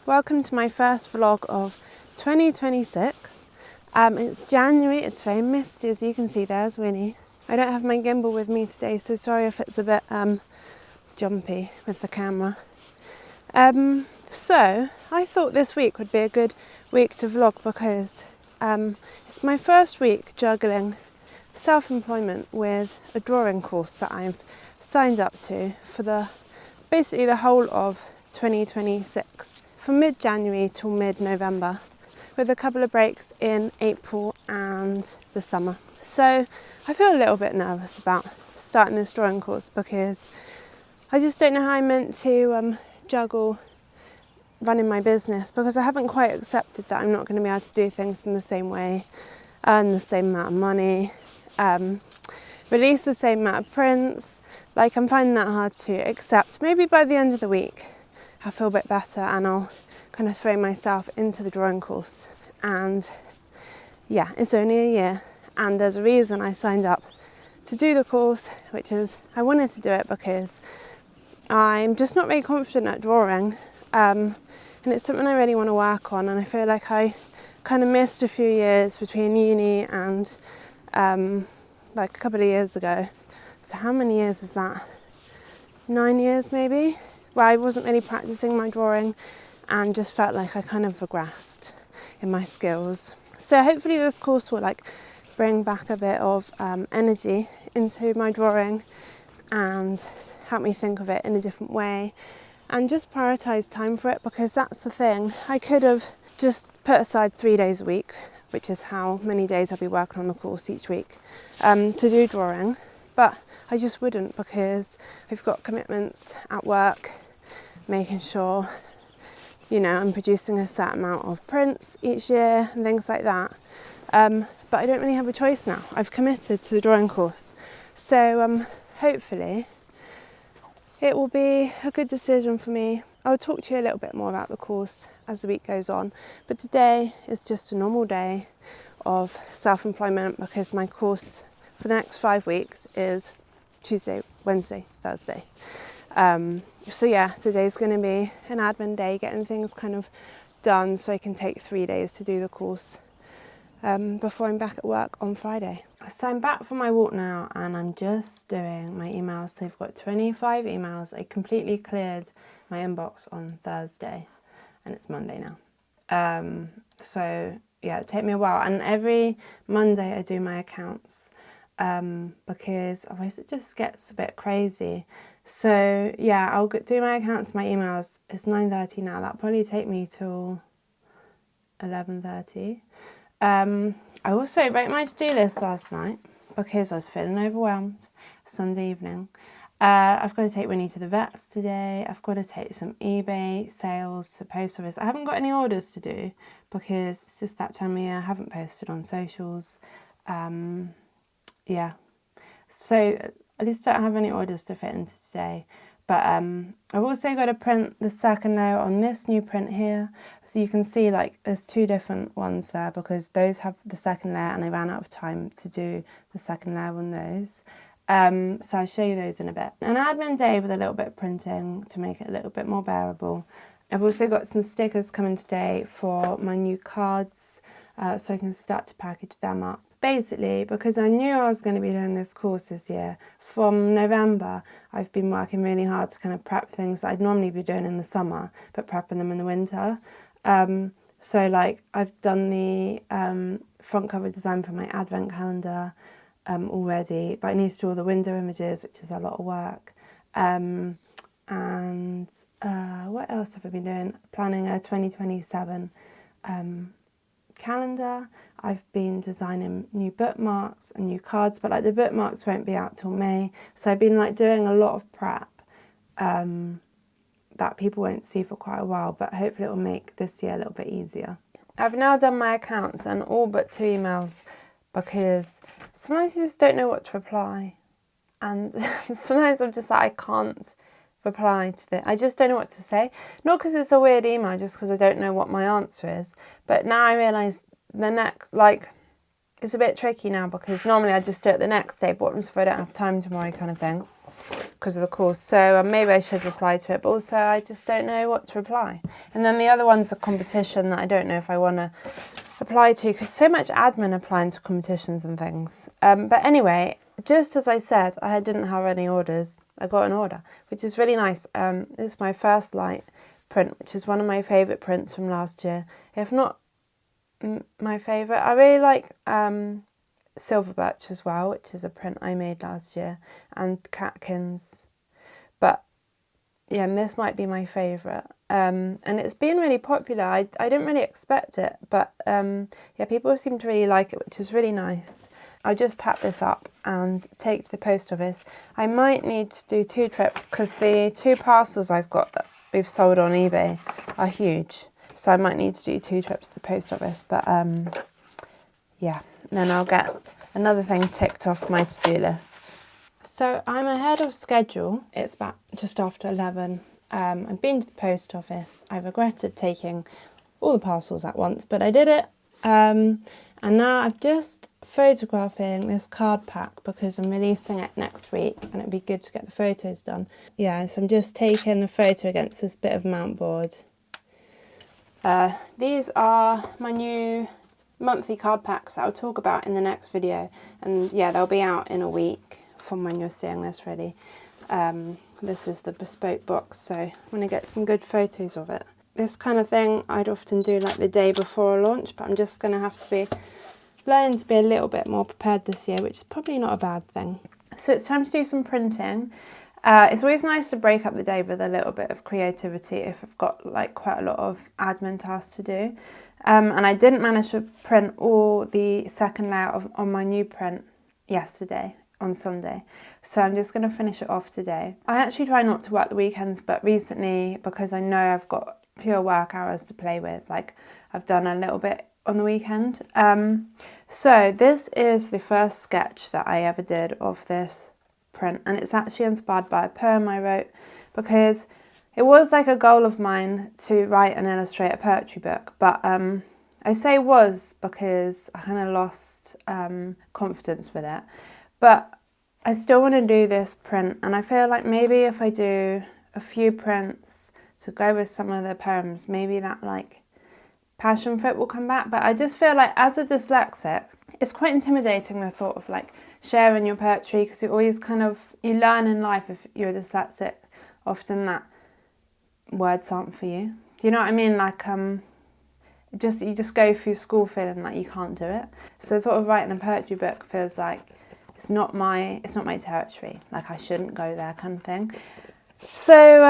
Welcome to my first vlog of 2026. It's January, it's very misty as you can see. There's Winnie. I don't have my gimbal with me today, so sorry if it's a bit jumpy with the camera. So I thought this week would be a good week to vlog because it's my first week juggling self-employment with a drawing course that I've signed up to for basically the whole of 2026, from mid-January till mid-November, with a couple of breaks in April and the summer. So I feel a little bit nervous about starting this drawing course because I just don't know how I'm meant to juggle running my business, because I haven't quite accepted that I'm not going to be able to do things in the same way, earn the same amount of money, release the same amount of prints. Like, I'm finding that hard to accept. Maybe by the end of the week I'll feel a bit better and I'll kind of throw myself into the drawing course. And yeah, it's only a year and there's a reason I signed up to do the course, which is I wanted to do it because I'm just not very confident at drawing, and it's something I really want to work on, and I feel like I kind of missed a few years between uni and like a couple of years ago. So how many years is that? 9 years maybe, where I wasn't really practicing my drawing and just felt like I kind of regressed in my skills. So hopefully this course will like bring back a bit of energy into my drawing and help me think of it in a different way and just prioritise time for it, because that's the thing. I could have just put aside 3 days a week, which is how many days I'll be working on the course each week, to do drawing, but I just wouldn't, because I've got commitments at work, making sure, you know, I'm producing a certain amount of prints each year and things like that. But I don't really have a choice now. I've committed to the drawing course. So hopefully it will be a good decision for me. I'll talk to you a little bit more about the course as the week goes on. But today is just a normal day of self-employment, because my course for the next 5 weeks is Tuesday, Wednesday, Thursday. So yeah, today's going to be an admin day, getting things kind of done so I can take 3 days to do the course before I'm back at work on Friday. So I'm back from my walk now and I'm just doing my emails. So I've got 25 emails. I completely cleared my inbox on Thursday and it's Monday now. So yeah, it takes me a while, and every Monday I do my accounts because otherwise it just gets a bit crazy. So yeah, I'll do my accounts, my emails. It's 9:30 now. That'll probably take me till 11:30. I also wrote my to-do list last night because I was feeling overwhelmed. Sunday evening. I've got to take Winnie to the vets today. I've got to take some eBay sales to post office. I haven't got any orders to do because it's just that time of year. I haven't posted on socials. Yeah. So I just don't have any orders to fit into today. But I've also got to print the second layer on this new print here. So you can see like there's 2 different ones there because those have the second layer and I ran out of time to do the second layer on those. So I'll show you those in a bit. An admin day with a little bit of printing to make it a little bit more bearable. I've also got some stickers coming today for my new cards, so I can start to package them up. Basically, because I knew I was going to be doing this course this year, from November I've been working really hard to kind of prep things that I'd normally be doing in the summer, but prepping them in the winter. So like I've done the front cover design for my advent calendar already, but I need to do all the window images, which is a lot of work. And what else have I been doing? Planning a 2027 calendar. I've been designing new bookmarks and new cards, but like the bookmarks won't be out till May. So I've been like doing a lot of prep that people won't see for quite a while, but hopefully it will make this year a little bit easier. I've now done my accounts and all but 2 emails, because sometimes you just don't know what to reply. And sometimes I'm just like, I can't reply to this. I just don't know what to say. Not because it's a weird email, just because I don't know what my answer is. But now I realise the next, like, it's a bit tricky now, because normally I just do it the next day, but what if I don't have time tomorrow kind of thing. because of the course. So maybe I should reply to it, but also I just don't know what to reply. And then the other one's a competition that I don't know if I want to apply to, because so much admin applying to competitions and things. But anyway, just as I said, I didn't have any orders. I got an order, which is really nice. It's my first light print, which is one of my favourite prints from last year, if not my favourite. I really like Silver Birch as well, which is a print I made last year, and Catkins. But yeah, this might be my favourite. And it's been really popular. I didn't really expect it, but yeah, people seem to really like it, which is really nice. I'll just pack this up and take to the post office. I might need to do 2 trips because the 2 parcels I've got that we've sold on eBay are huge. So I might need to do 2 trips to the post office, but yeah, and then I'll get another thing ticked off my to-do list. So I'm ahead of schedule. It's about just after 11. I've been to the post office. I regretted taking all the parcels at once, but I did it. And now I'm just photographing this card pack because I'm releasing it next week and it'd be good to get the photos done. Yeah, so I'm just taking the photo against this bit of mount board. These are my new monthly card packs that I'll talk about in the next video. And yeah, they'll be out in a week from when you're seeing this ready. This is the bespoke box, so I'm going to get some good photos of it. This kind of thing I'd often do like the day before a launch, but I'm just going to have to be learning to be a little bit more prepared this year, which is probably not a bad thing. So it's time to do some printing. It's always nice to break up the day with a little bit of creativity if I've got like quite a lot of admin tasks to do. And I didn't manage to print all the second layout on my new print yesterday on Sunday, so I'm just going to finish it off today. I actually try not to work the weekends, but recently, because I know I've got fewer work hours to play with, like I've done a little bit on the weekend. So this is the first sketch that I ever did of this print, and it's actually inspired by a poem I wrote, because it was like a goal of mine to write and illustrate a poetry book, but I say was because I kind of lost confidence with it. But I still want to do this print, and I feel like maybe if I do a few prints to go with some of the poems, maybe that like passion for it will come back. But I just feel like as a dyslexic, it's quite intimidating, the thought of like sharing your poetry, because you always you learn in life, if you're dyslexic, often that words aren't for you. Do you know what I mean? Like you just go through school feeling like you can't do it. So the thought of writing a poetry book feels like it's not my territory, like I shouldn't go there kind of thing. So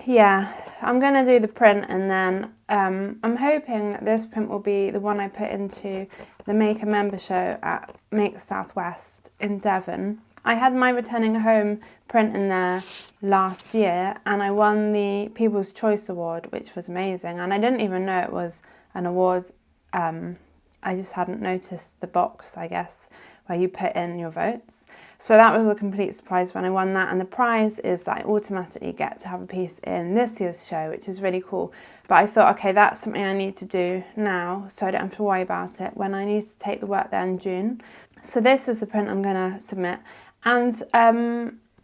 yeah, I'm going to do the print, and then I'm hoping that this print will be the one I put into the Make a Member show at Make Southwest in Devon. I had my Returning Home print in there last year, and I won the People's Choice Award, which was amazing, and I didn't even know it was an award. I just hadn't noticed the box, I guess, where you put in your votes. So that was a complete surprise when I won that, and the prize is that I automatically get to have a piece in this year's show, which is really cool. But I thought, okay, that's something I need to do now, so I don't have to worry about it when I need to take the work there in June. So this is the print I'm going to submit, and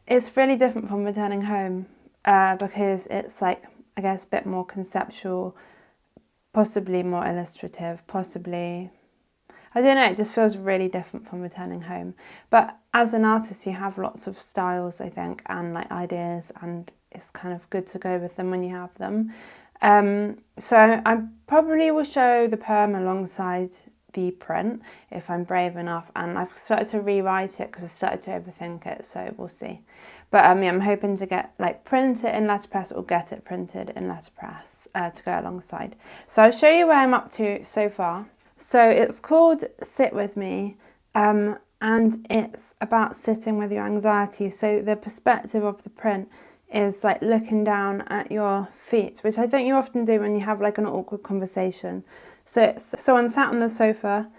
it's really different from Returning Home because it's like, I guess, a bit more conceptual, possibly more illustrative, possibly, I don't know, it just feels really different from Returning Home. But as an artist, you have lots of styles, I think, and like ideas, and it's kind of good to go with them when you have them. So I probably will show the poem alongside the print if I'm brave enough, and I've started to rewrite it because I started to overthink it, so we'll see. But yeah, I'm hoping to get print it in letterpress or get it printed in letterpress to go alongside. So I'll show you where I'm up to so far. So it's called Sit With Me, and it's about sitting with your anxiety. So the perspective of the print is like looking down at your feet, which I think you often do when you have like an awkward conversation. So it's someone sat on the sofa,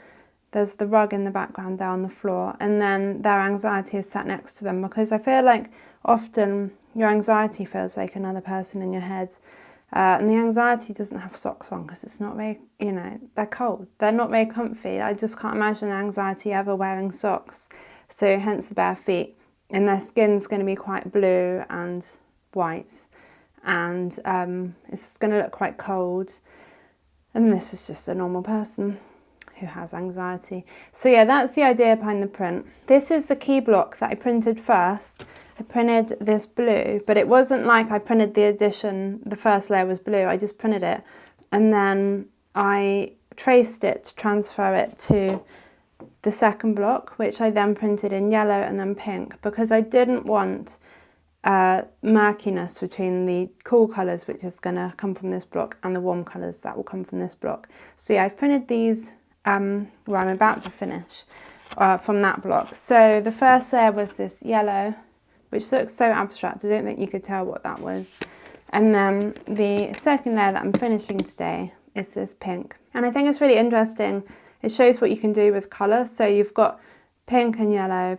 there's the rug in the background there on the floor, and then their anxiety is sat next to them, because I feel like often your anxiety feels like another person in your head. And the anxiety doesn't have socks on because it's not very, they're cold. They're not very comfy. I just can't imagine the anxiety ever wearing socks. So hence the bare feet. and their skin's going to be quite blue and white, and it's going to look quite cold. And this is just a normal person who has anxiety. So yeah, that's the idea behind the print. This is the key block that I printed first. I printed this blue, but it wasn't like I printed the edition, the first layer was blue, I just printed it. And then I traced it to transfer it to the second block, which I then printed in yellow and then pink, because I didn't want murkiness between the cool colours, which is going to come from this block, and the warm colours that will come from this block. So yeah, I've printed these where I'm about to finish from that block. So the first layer was this yellow, which looks so abstract, I don't think you could tell what that was. And then the second layer that I'm finishing today is this pink. And I think it's really interesting. It shows what you can do with colour. So you've got pink and yellow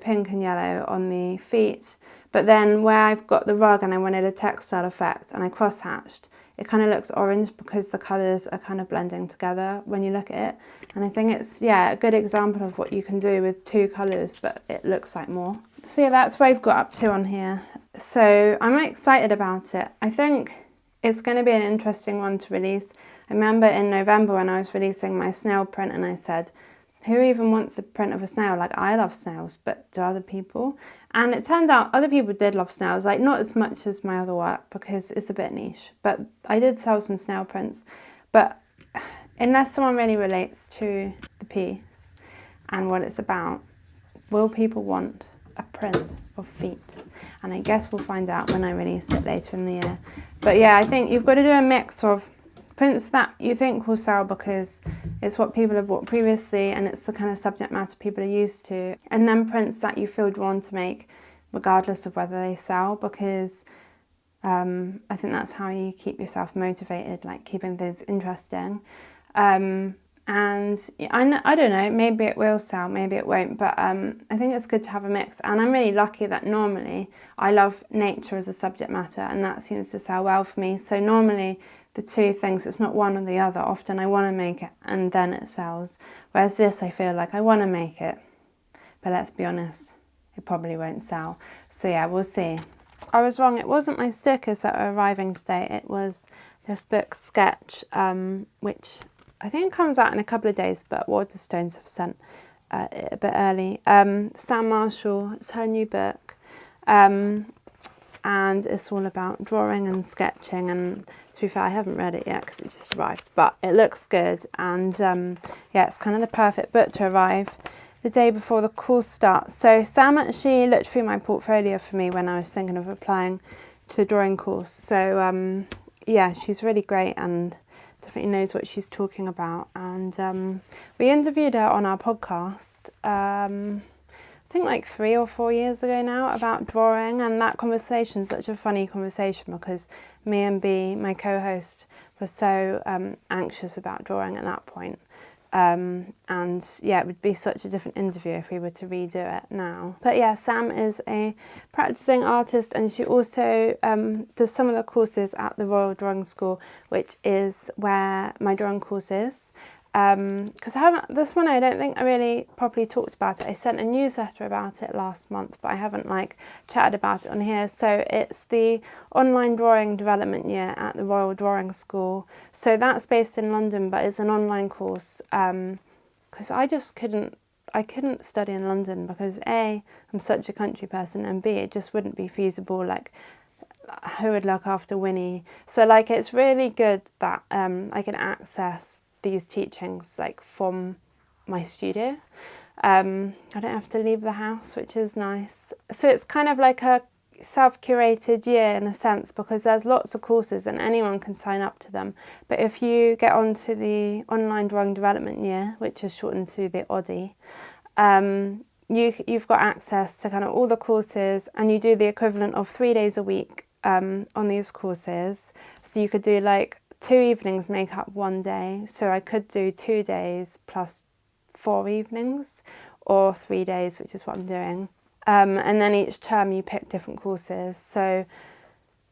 on the feet. But then where I've got the rug and I wanted a textile effect and I cross-hatched, it kind of looks orange because the colours are kind of blending together when you look at it. And I think it's, yeah, a good example of what you can do with two colours, but it looks like more. So yeah, that's what I've got up to on here. So I'm excited about it. I think it's going to be an interesting one to release. I remember in November when I was releasing my snail print and I said, who even wants a print of a snail? Like, I love snails, but do other people? And it turned out other people did love snails, like not as much as my other work because it's a bit niche, but I did sell some snail prints. But unless someone really relates to the piece and what it's about, will people want a print of feet? And I guess we'll find out when I release it later in the year. But yeah, I think you've got to do a mix of prints that you think will sell because it's what people have bought previously and it's the kind of subject matter people are used to, and then prints that you feel drawn to make regardless of whether they sell, because I think that's how you keep yourself motivated, like keeping things interesting. And I don't know, maybe it will sell, maybe it won't, but I think it's good to have a mix. And I'm really lucky that normally I love nature as a subject matter and that seems to sell well for me. So normally the two things, it's not one or the other. Often I want to make it and then it sells. Whereas this, I feel like I want to make it, but let's be honest, it probably won't sell. So yeah, we'll see. I was wrong, it wasn't my stickers that are arriving today, it was this book Sketch, which I think comes out in a couple of days, but Waterstones have sent it a bit early. Sam Marshall, it's her new book, and it's all about drawing and sketching, and to be fair, I haven't read it yet because it just arrived, but it looks good, and yeah, it's kind of the perfect book to arrive the day before the course starts. So Sam actually looked through my portfolio for me when I was thinking of applying to the drawing course. So yeah, she's really great and definitely knows what she's talking about. And we interviewed her on our podcast, I think like 3 or 4 years ago now, about drawing, and that conversation is such a funny conversation because me and B, my co-host, were so anxious about drawing at that point. And yeah, it would be such a different interview if we were to redo it now. But yeah, Sam is a practicing artist and she also does some of the courses at the Royal Drawing School, which is where my drawing course is. Because this one I don't think I really properly talked about it. I sent a newsletter about it last month, but I haven't like chatted about it on here. So it's the online drawing development year at the Royal Drawing School. So that's based in London, but it's an online course because I couldn't study in London because A, I'm such a country person, and B, it just wouldn't be feasible. Like, who would look after Winnie? So like, it's really good that I can access these teachings like from my studio. I don't have to leave the house, which is nice. So it's kind of like a self-curated year in a sense because there's lots of courses and anyone can sign up to them. But if you get onto the online drawing development year, which is shortened to the ODDY, you've got access to kind of all the courses and you do the equivalent of 3 days a week on these courses. So you could do like 2 evenings make up 1 day, so I could do 2 days plus 4 evenings, or 3 days, which is what I'm doing. And then each term you pick different courses. So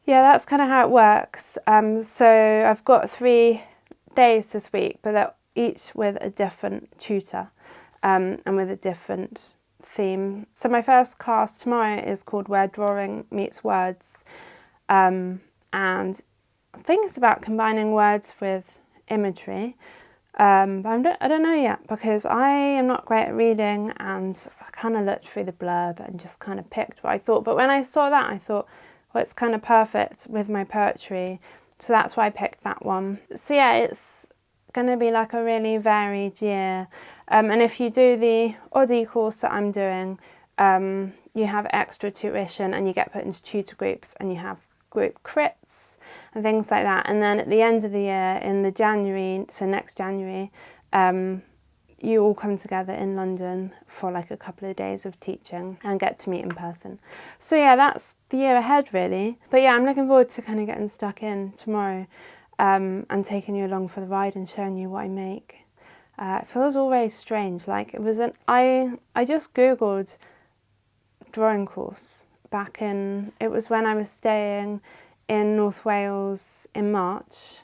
yeah, that's kind of how it works. So I've got 3 days this week, but they're each with a different tutor and with a different theme. So my first class tomorrow is called Where Drawing Meets Words, and I think it's about combining words with imagery. But I don't know yet, because I am not great at reading, and I kind of looked through the blurb and just kind of picked what I thought. But when I saw that, I thought, well, it's kind of perfect with my poetry, so that's why I picked that one. So yeah, it's going to be like a really varied year. And if you do the ODDY course that I'm doing, you have extra tuition and you get put into tutor groups, and you have group crits and things like that. And then at the end of the year, in the January, so next January, you all come together in London for like a couple of days of teaching and get to meet in person. So yeah, that's the year ahead really. But yeah, I'm looking forward to kind of getting stuck in tomorrow, and taking you along for the ride and showing you what I make. It feels all very strange. Like it was I just Googled drawing course back in, it was when I was staying in North Wales in March,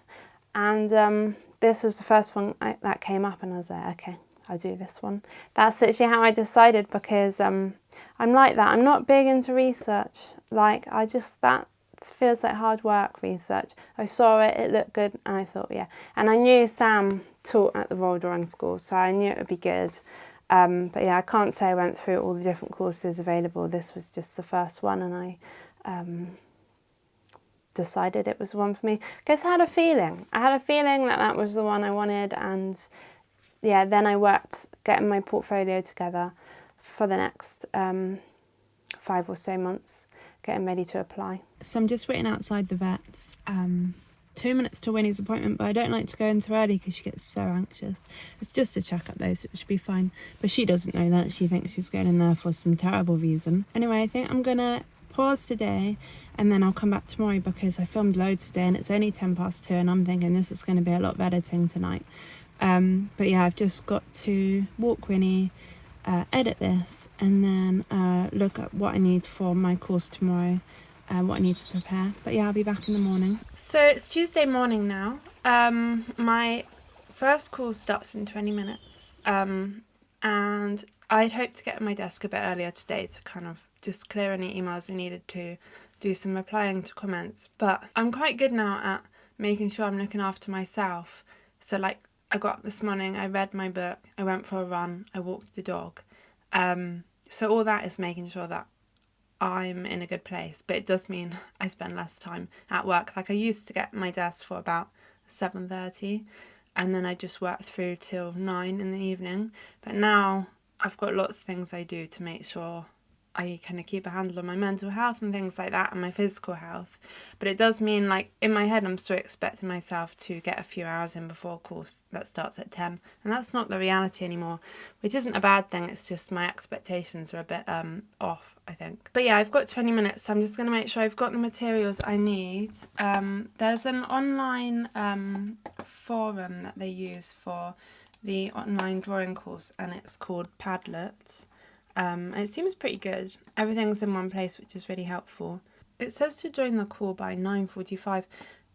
and this was the first one that came up, and I was like, okay, I'll do this one. That's actually how I decided, because I'm like that. I'm not big into research. Like that feels like hard work, research. I saw it, it looked good, and I thought, yeah. And I knew Sam taught at the Royal Drawing School, so I knew it would be good. But yeah, I can't say I went through all the different courses available. This was just the first one, and I decided it was the one for me. Because I had a feeling. that was the one I wanted, and yeah, then I worked getting my portfolio together for the next 5 or so months, getting ready to apply. So I'm just waiting outside the vet's. 2 minutes to Winnie's appointment, but I don't like to go in too early because she gets so anxious. It's just a check-up though, so it should be fine. But she doesn't know that. She thinks she's going in there for some terrible reason. Anyway, I think I'm gonna pause today, and then I'll come back tomorrow, because I filmed loads today and it's only 2:10, and I'm thinking this is going to be a lot of editing tonight. But yeah, I've just got to walk Winnie, edit this, and then look at what I need for my course tomorrow. What I need to prepare. But yeah, I'll be back in the morning. So it's Tuesday morning now. My first course starts in 20 minutes. And I'd hoped to get at my desk a bit earlier today to kind of just clear any emails I needed to, do some replying to comments. But I'm quite good now at making sure I'm looking after myself. So like, I got up this morning, I read my book, I went for a run, I walked the dog. So all that is making sure that I'm in a good place, but it does mean I spend less time at work. Like I used to get at my desk for about 7:30, and then I just work through till 9 in the evening. But now I've got lots of things I do to make sure I kind of keep a handle on my mental health and things like that, and my physical health. But it does mean, like, in my head I'm still expecting myself to get a few hours in before a course that starts at 10, and that's not the reality anymore, which isn't a bad thing. It's just my expectations are a bit off, I think. But yeah, I've got 20 minutes, so I'm just going to make sure I've got the materials I need. There's an online forum that they use for the online drawing course, and it's called Padlet. And it seems pretty good. Everything's in one place, which is really helpful. It says to join the call by 9:45,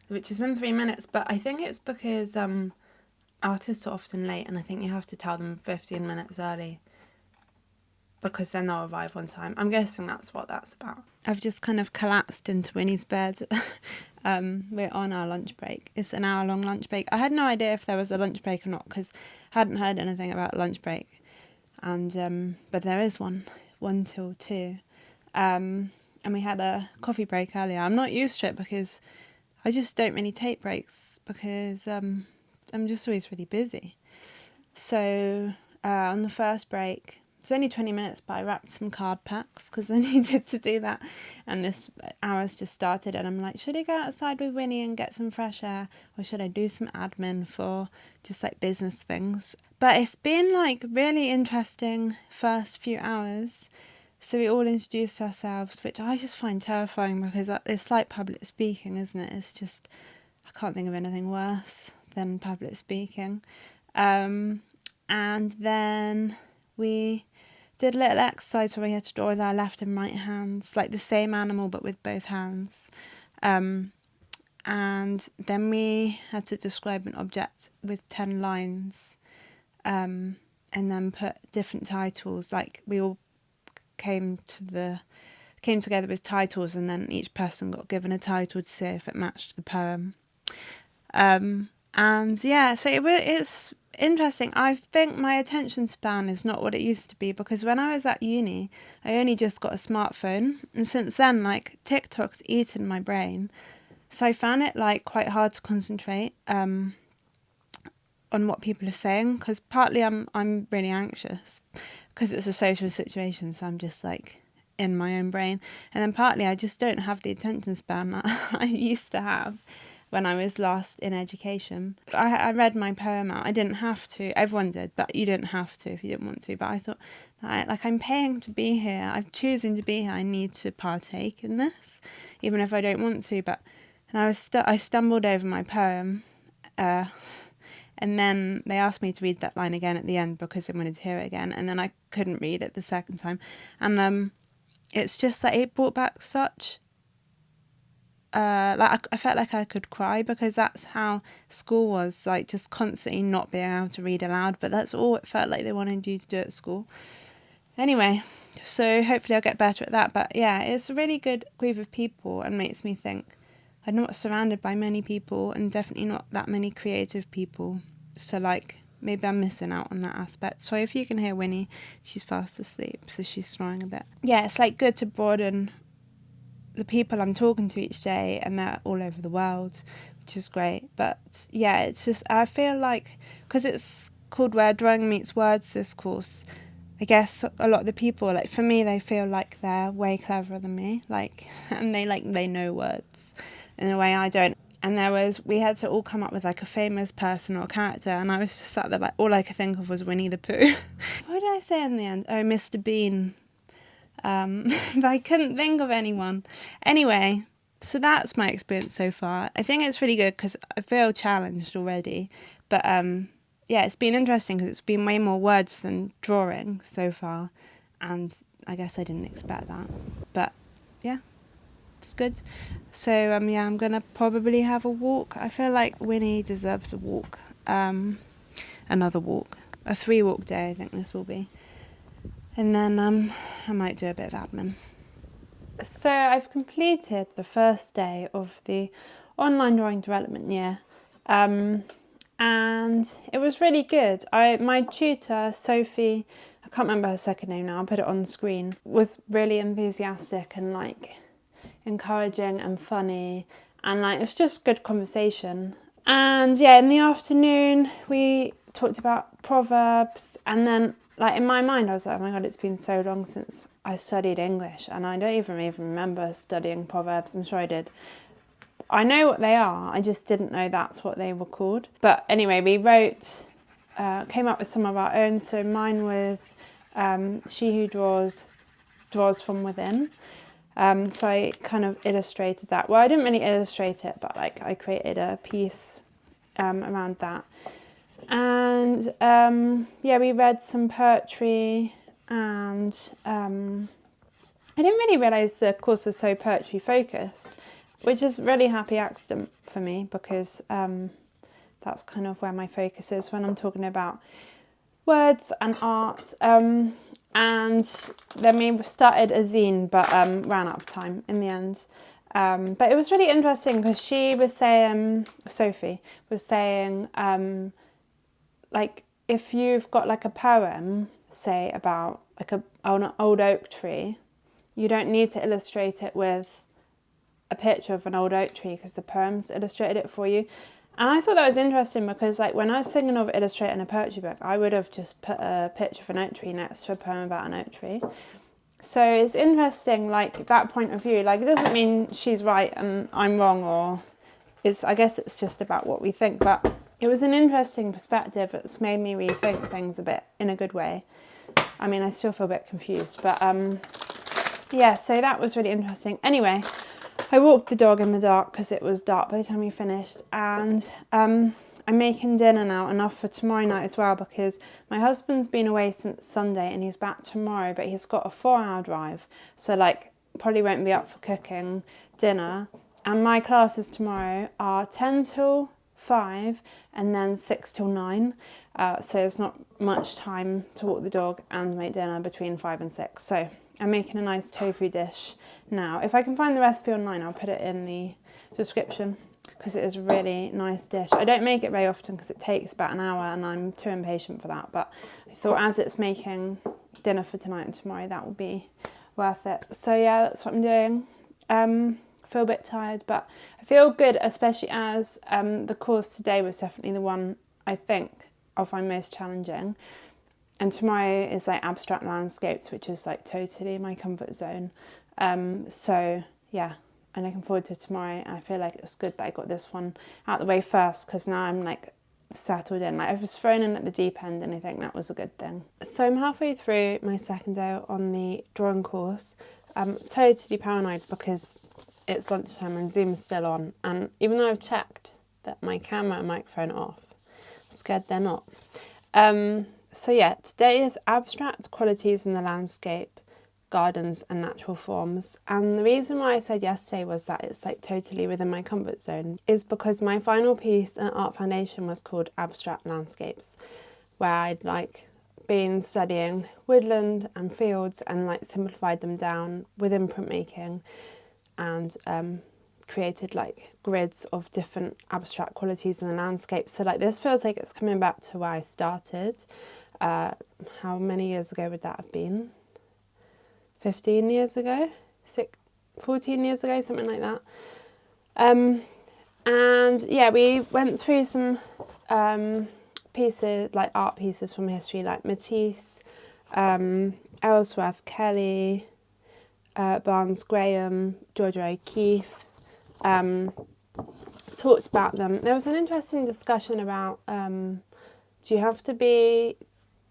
which is in 3 minutes, but I think it's because artists are often late, and I think you have to tell them 15 minutes early, because then they'll arrive on time. I'm guessing that's what that's about. I've just kind of collapsed into Winnie's bed. We're on our lunch break. It's an hour-long lunch break. I had no idea if there was a lunch break or not, because I hadn't heard anything about lunch break. And but there is one till 2, and we had a coffee break earlier. I'm not used to it because I just don't really take breaks, because I'm just always really busy. So on the first break, it's only 20 minutes, but I wrapped some card packs because I needed to do that, and this hour's just started, and I'm like, should I go outside with Winnie and get some fresh air, or should I do some admin for just like business things? But it's been like really interesting first few hours. So we all introduced ourselves, which I just find terrifying, because it's like public speaking, isn't it? It's just, I can't think of anything worse than public speaking. And then we did a little exercise where we had to draw with our left and right hands, like the same animal but with both hands. And then we had to describe an object with 10 lines, and then put different titles. Like we all came together with titles, and then each person got given a title to see if it matched the poem. And yeah, so it's interesting. I think my attention span is not what it used to be, because when I was at uni, I only just got a smartphone, and since then, like, TikTok's eaten my brain. So I found it like quite hard to concentrate on what people are saying, because partly I'm really anxious because it's a social situation, so I'm just like in my own brain, and then partly I just don't have the attention span that I used to have when I was last in education. I read my poem out. I didn't have to. Everyone did, but you didn't have to if you didn't want to. But I thought, I'm paying to be here. I'm choosing to be here. I need to partake in this, even if I don't want to. And I stumbled over my poem, and then they asked me to read that line again at the end because they wanted to hear it again. And then I couldn't read it the second time. And it's just that it brought back such... I felt like I could cry, because that's how school was, like, just constantly not being able to read aloud, but that's all it felt like they wanted you to do at school. Anyway, so hopefully I'll get better at that. But yeah, it's a really good group of people and makes me think I'm not surrounded by many people, and definitely not that many creative people, so like maybe I'm missing out on that aspect. So if you can hear Winnie, she's fast asleep, so she's snoring a bit. Yeah, it's like good to broaden the people I'm talking to each day, and they're all over the world, which is great. But yeah, it's just, I feel like, because it's called Where Drawing Meets Words, this course, I guess a lot of the people, like, for me, they feel like they're way cleverer than me, like, and they know words in a way I don't. And we had to all come up with like a famous person or character, and I was just sat there like, all I could think of was Winnie the Pooh. What did I say in the end? Oh, Mr. Bean. But I couldn't think of anyone. Anyway, so that's my experience so far. I think it's really good because I feel challenged already. But yeah, it's been interesting because it's been way more words than drawing so far. And I guess I didn't expect that. But yeah, it's good. So yeah, I'm going to probably have a walk. I feel like Winnie deserves a walk. Another walk. A 3-walk day, I think this will be. And then I might do a bit of admin. So I've completed the first day of the online drawing development year, and it was really good. My tutor, Sophie, I can't remember her second name now, I'll put it on the screen, was really enthusiastic and like encouraging and funny, and like it was just good conversation. And yeah, in the afternoon we talked about proverbs, and then like in my mind I was like, oh my god, it's been so long since I studied English, and I don't even remember studying proverbs. I'm sure I did. I know what they are, I just didn't know that's what they were called. But anyway, we came up with some of our own. So mine was She Who Draws From Within. So I kind of illustrated that. Well, I didn't really illustrate it, but like I created a piece around that. And yeah, we read some poetry, and I didn't really realise the course was so poetry focused, which is a really happy accident for me, because that's kind of where my focus is when I'm talking about words and art. And then we started a zine, but ran out of time in the end. But it was really interesting because she was saying, Sophie was saying, like, if you've got like a poem, say about like an old oak tree, you don't need to illustrate it with a picture of an old oak tree because the poem's illustrated it for you. And I thought that was interesting because like when I was thinking of illustrating a poetry book, I would have just put a picture of an oak tree next to a poem about an oak tree. So it's interesting, like that point of view. Like it doesn't mean she's right and I'm wrong, or I guess it's just about what we think. But it was an interesting perspective. It's made me rethink things a bit in a good way. I mean, I still feel a bit confused, but yeah, so that was really interesting. Anyway, I walked the dog in the dark because it was dark by the time we finished, and I'm making dinner now, enough for tomorrow night as well, because my husband's been away since Sunday and he's back tomorrow, but he's got a 4-hour drive, so like probably won't be up for cooking dinner. And my classes tomorrow are 10 till 5 and then 6 till 9, so there's not much time to walk the dog and make dinner between 5 and 6. So I'm making a nice tofu dish now. If I can find the recipe online, I'll put it in the description, because it is a really nice dish. I don't make it very often because it takes about an hour and I'm too impatient for that, but I thought as it's making dinner for tonight and tomorrow, that will be worth it. So yeah, that's what I'm doing. I feel a bit tired, but I feel good, especially as the course today was definitely the one I think I'll find most challenging. And tomorrow is like abstract landscapes, which is like totally my comfort zone. So yeah, I'm looking forward to tomorrow. I feel like it's good that I got this one out the way first, because now I'm like settled in. Like I was thrown in at the deep end, and I think that was a good thing. So I'm halfway through my second day on the drawing course. I'm totally paranoid because it's lunchtime and Zoom's still on, and even though I've checked that my camera and microphone are off, I'm scared they're not. So yeah, today is abstract qualities in the landscape, gardens and natural forms. And the reason why I said yesterday was that it's like totally within my comfort zone is because my final piece at Art Foundation was called Abstract Landscapes, where I'd like been studying woodland and fields and like simplified them down within printmaking, and created like grids of different abstract qualities in the landscape. So like this feels like it's coming back to where I started. How many years ago would that have been? 15 years ago? 14 years ago, something like that. And yeah, we went through some pieces, like art pieces from history, like Matisse, Ellsworth Kelly, Barnes Graham, Georgia O'Keeffe. Talked about them. There was an interesting discussion about do you have to be,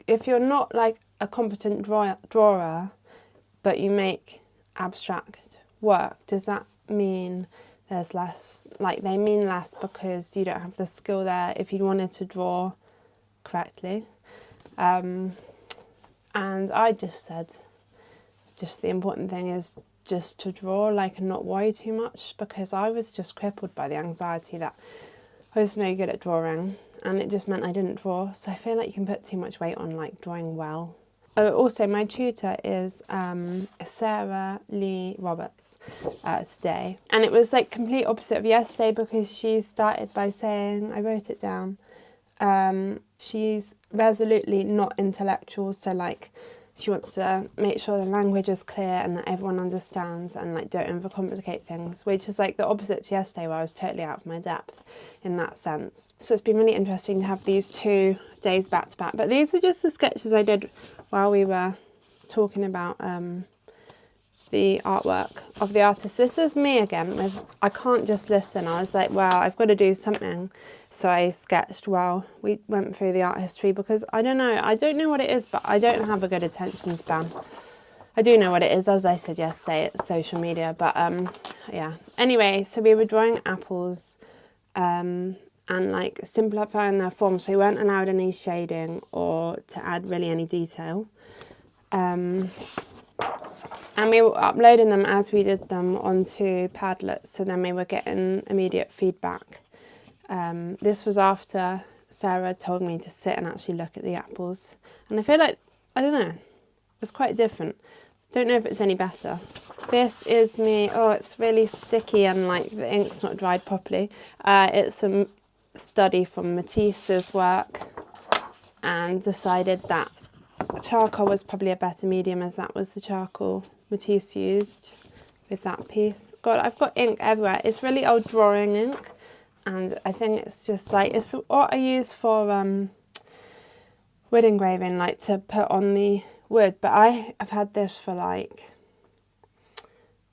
if you're not like a competent drawer, but you make abstract work, does that mean there's less, like they mean less because you don't have the skill there if you wanted to draw correctly? And I just said, just the important thing is just to draw, like, and not worry too much, because I was just crippled by the anxiety that I was no good at drawing, and it just meant I didn't draw. So I feel like you can put too much weight on like drawing well. Also, my tutor is Sarah Lee Roberts today, and it was like complete opposite of yesterday, because she started by saying, I wrote it down, she's resolutely not intellectual, so like she wants to make sure the language is clear and that everyone understands, and like don't overcomplicate things, which is like the opposite to yesterday, where I was totally out of my depth in that sense. So it's been really interesting to have these 2 days back to back. But these are just the sketches I did while we were talking about the artwork of the artist. This is me again. I can't just listen. I was like, well, I've got to do something. So I sketched while we went through the art history, because I don't know what it is, but I don't have a good attention span. I do know what it is, as I said yesterday, it's social media, but yeah. Anyway, so we were drawing apples and like simplifying their form, so we weren't allowed any shading or to add really any detail. And we were uploading them as we did them onto Padlet, so then we were getting immediate feedback. This was after Sarah told me to sit and actually look at the apples. And I feel like, I don't know, it's quite different. Don't know if it's any better. This is me, oh, it's really sticky and like the ink's not dried properly. It's a study from Matisse's work, and decided that charcoal was probably a better medium, as that was the charcoal Matisse used with that piece. God, I've got ink everywhere. It's really old drawing ink, and I think it's just like, it's what I use for wood engraving, like to put on the wood, but I've had this for like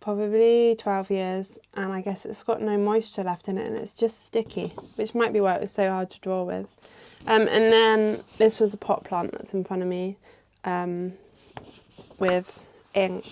probably 12 years, and I guess it's got no moisture left in it, and it's just sticky, which might be why it was so hard to draw with. And then this was a pot plant that's in front of me with ink.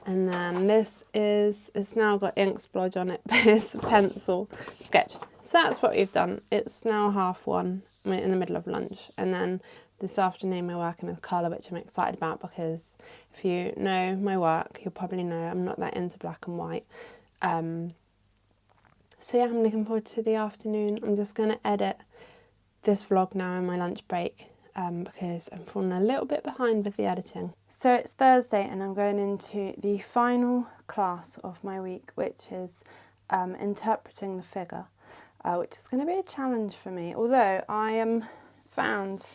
And then this is, it's now got ink splodge on it, but it's a pencil sketch. So that's what we've done. It's now 1:30, we're in the middle of lunch. And then this afternoon we're working with colour, which I'm excited about, because if you know my work, you'll probably know I'm not that into black and white. So yeah, I'm looking forward to the afternoon. I'm just going to edit this vlog now in my lunch break. because I'm falling a little bit behind with the editing. So it's Thursday and I'm going into the final class of my week, which is interpreting the figure, which is going to be a challenge for me. Although I found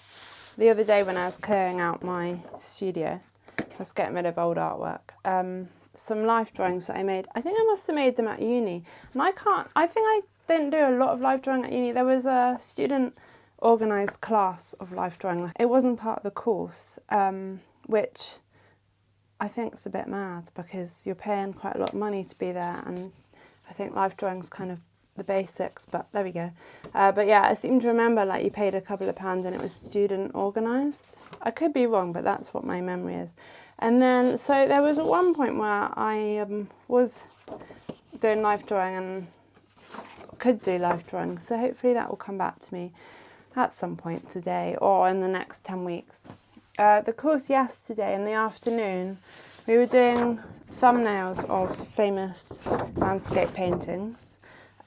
the other day when I was clearing out my studio, I was getting rid of old artwork, some life drawings that I made. I think I must have made them at uni, and I think I didn't do a lot of life drawing at uni. There was a student organised class of life drawing. It wasn't part of the course, which I think is a bit mad because you're paying quite a lot of money to be there, and I think life drawing's kind of the basics, but there we go. But yeah, I seem to remember like you paid a couple of pounds and it was student organised. I could be wrong, but that's what my memory is. And then, so there was at one point where I was doing life drawing and could do life drawing, so hopefully that will come back to me at some point today or in the next 10 weeks. The course yesterday in the afternoon, we were doing thumbnails of famous landscape paintings,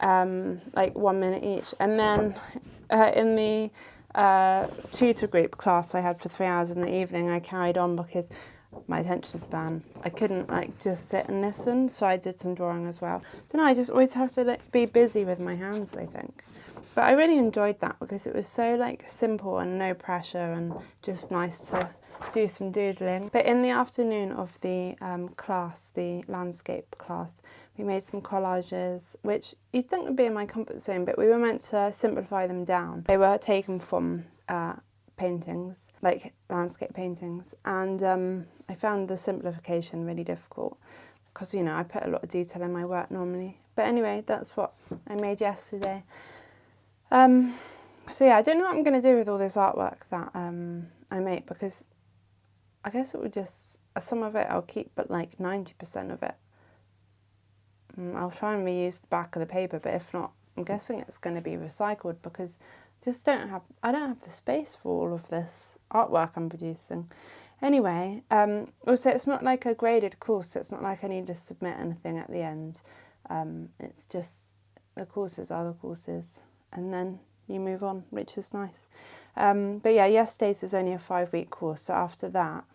like 1 minute each. And then in the tutor group class I had for 3 hours in the evening, I carried on because my attention span, I couldn't like just sit and listen, so I did some drawing as well. I don't know, I just always have to like be busy with my hands, I think. But I really enjoyed that because it was so like simple and no pressure and just nice to do some doodling. But in the afternoon of the class, the landscape class, we made some collages, which you'd think would be in my comfort zone, but we were meant to simplify them down. They were taken from paintings, like landscape paintings, and I found the simplification really difficult because, you know, I put a lot of detail in my work normally. But anyway, that's what I made yesterday. So yeah, I don't know what I'm going to do with all this artwork that I make, because I guess it would just, some of it I'll keep, but like 90% of it, I'll try and reuse the back of the paper, but if not, I'm guessing it's going to be recycled because I don't have the space for all of this artwork I'm producing. Anyway, also it's not like a graded course, so it's not like I need to submit anything at the end. It's just, the courses are the courses, and then you move on, which is nice. But yeah, yesterday's is only a 5-week course, so after that,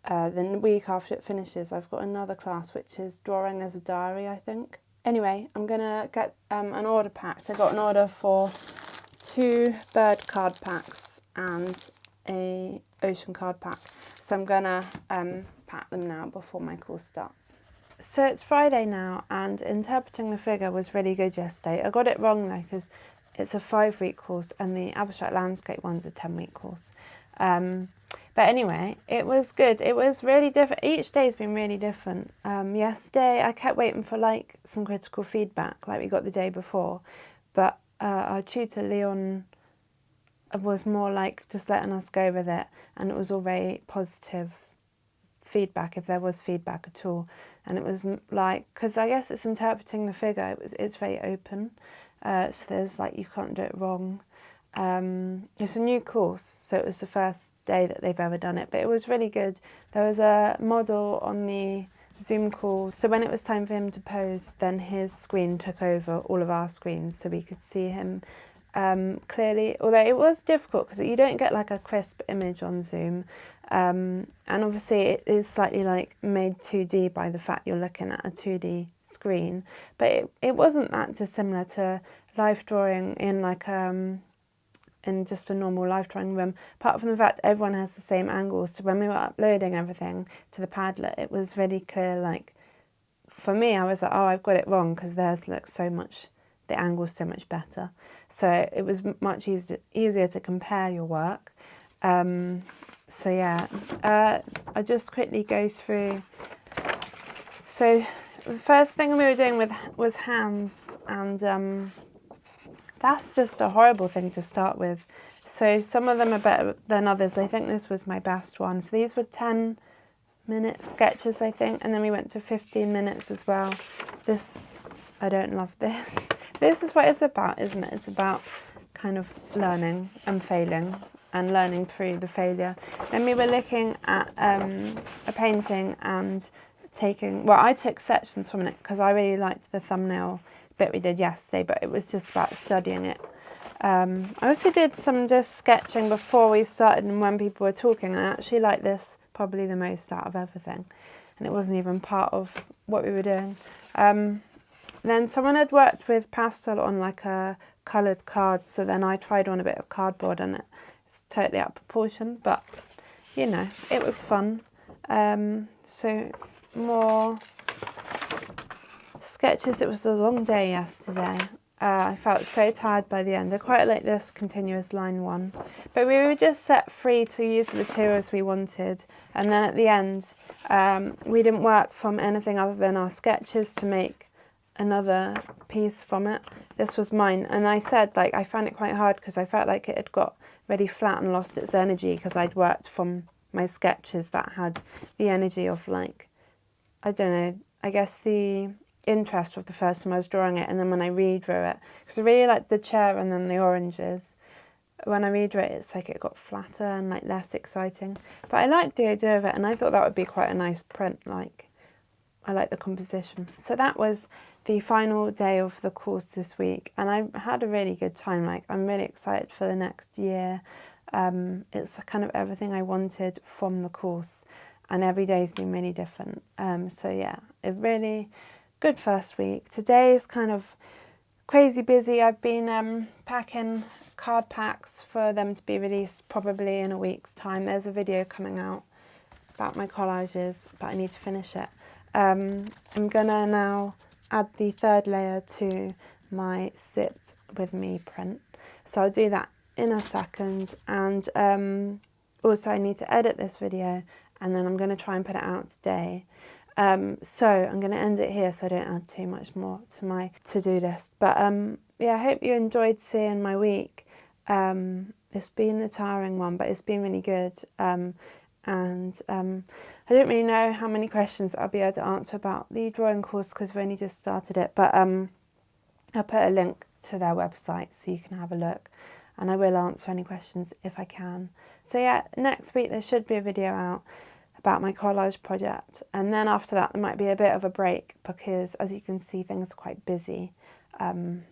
then the week after it finishes, I've got another class which is drawing as a diary, I think. Anyway, I'm gonna get an order packed. I got an order for 2 bird card packs and a ocean card pack, so I'm gonna pack them now before my course starts. So it's Friday now, and interpreting the figure was really good yesterday. I got it wrong though, because it's a 5-week course and the abstract landscape one's a 10-week course. But anyway, it was good. It was really different. Each day's been really different. Yesterday I kept waiting for like some critical feedback like we got the day before, but our tutor Leon was more like just letting us go with it, and it was all very positive feedback, if there was feedback at all. And it was like, because I guess it's interpreting the figure, it's very open, so there's like, you can't do it wrong. It's a new course, so it was the first day that they've ever done it, but it was really good. There was a model on the Zoom call, so when it was time for him to pose, then his screen took over all of our screens, so we could see him clearly, although it was difficult because you don't get like a crisp image on Zoom, and obviously it is slightly like made 2D by the fact you're looking at a 2D screen, but it wasn't that dissimilar to life drawing in like in just a normal life drawing room, apart from the fact everyone has the same angles. So when we were uploading everything to the Padlet, it was really clear, like for me I was like, oh, I've got it wrong because theirs looks so much, the angle's so much better. So it was much easier to compare your work. So yeah, I'll just quickly go through. So the first thing we were doing was hands, and that's just a horrible thing to start with. So some of them are better than others. I think this was my best one. So these were 10-minute sketches, I think, and then we went to 15 minutes as well. This, I don't love this. This is what it's about, isn't it? It's about kind of learning and failing and learning through the failure. Then we were looking at a painting and I took sections from it because I really liked the thumbnail bit we did yesterday, but it was just about studying it. I also did some just sketching before we started and when people were talking. I actually like this probably the most out of everything, and it wasn't even part of what we were doing. Then someone had worked with pastel on like a coloured card, so then I tried on a bit of cardboard and it's totally out of proportion, but you know, it was fun. So more sketches. It was a long day yesterday. I felt so tired by the end. I quite like this continuous line one, but we were just set free to use the materials we wanted, and then at the end we didn't work from anything other than our sketches to make another piece from it. This was mine, and I said like I found it quite hard because I felt like it had got really flat and lost its energy because I'd worked from my sketches that had the energy of like, I don't know, I guess the interest of the first time I was drawing it, and then when I redrew it, because I really liked the chair and then the oranges, when I redrew it it's like it got flatter and like less exciting, but I liked the idea of it and I thought that would be quite a nice print. Like, I like the composition. So that was the final day of the course this week, and I had a really good time. Like, I'm really excited for the next year. It's kind of everything I wanted from the course, and every day's been really different. So yeah, a really good first week. Today is kind of crazy busy. I've been packing card packs for them to be released probably in a week's time. There's a video coming out about my collages, but I need to finish it. I'm gonna now add the third layer to my Sit With Me print. So I'll do that in a second, and also I need to edit this video, and then I'm going to try and put it out today. So I'm going to end it here so I don't add too much more to my to-do list. But yeah, I hope you enjoyed seeing my week. It's been a tiring one, but it's been really good. And I don't really know how many questions I'll be able to answer about the drawing course because we've only just started it, but I'll put a link to their website so you can have a look, and I will answer any questions if I can. So yeah, next week there should be a video out about my collage project, and then after that there might be a bit of a break because, as you can see, things are quite busy, and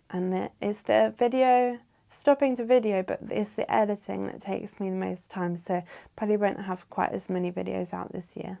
it's the video, stopping to video, but it's the editing that takes me the most time, so probably won't have quite as many videos out this year.